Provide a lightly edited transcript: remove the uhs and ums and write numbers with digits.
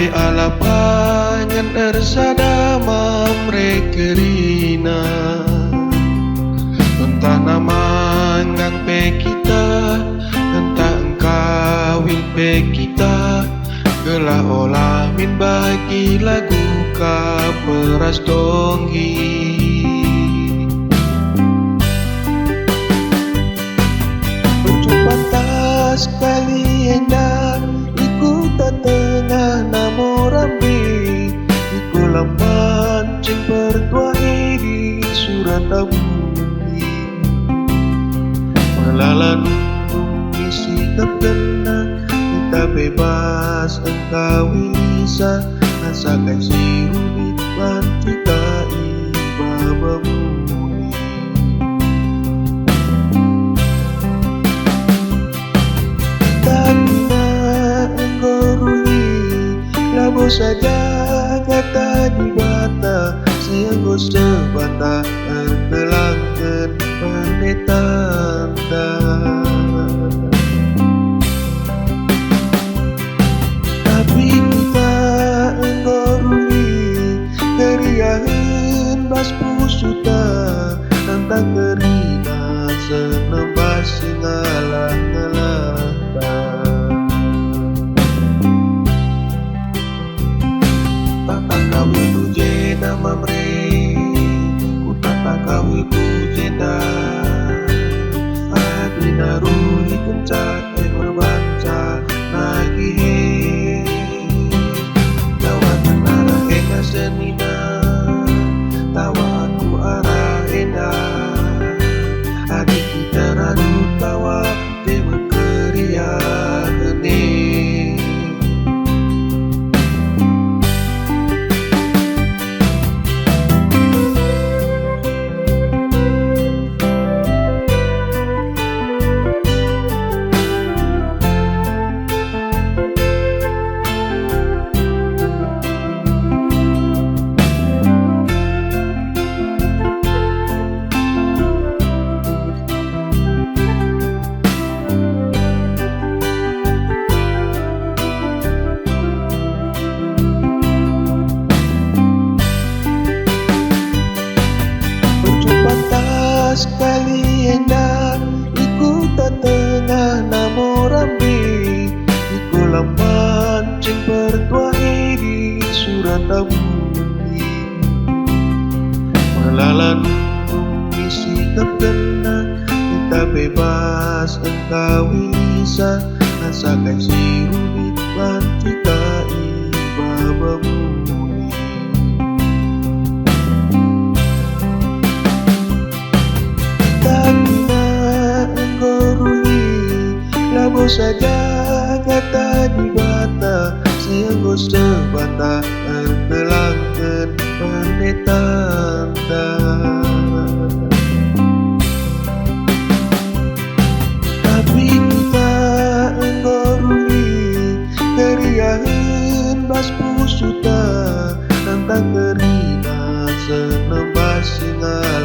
Be alapangan ersada mereka rina entah namangang pe kita entah engkawin pe kita gelah olah min bagi lagu ka peras donghi berjumpa tas kali endah tengah namo rambi iku mancing bertuahi di surat bumi melalan isi terkena kita bebas engkau bisa rasakan si rumit kita iba bumi saja kata di bata sayangku sebata tergelangkan penetanda tapi kita enggoruli keriahan bas pusuta tentang kerina senembas ngalah-ngalah nama ku tata kawi ku jenda adina ruli kencak berbanca lagi he tawa tenara ena senina tawa aku arah ena adik kita radu tawa dewa keria geni sekali endah iku tengah namo rambi iku mancing bertuahi di surat bumi melalan isi terkena kita bebas engkau bisa rasakan si rumit kita iba bumi saja kata di bata sayangku sebata tergelangkan penetanda tapi kita enggoruli keriahan bas pusuta tentang kerina senembas singa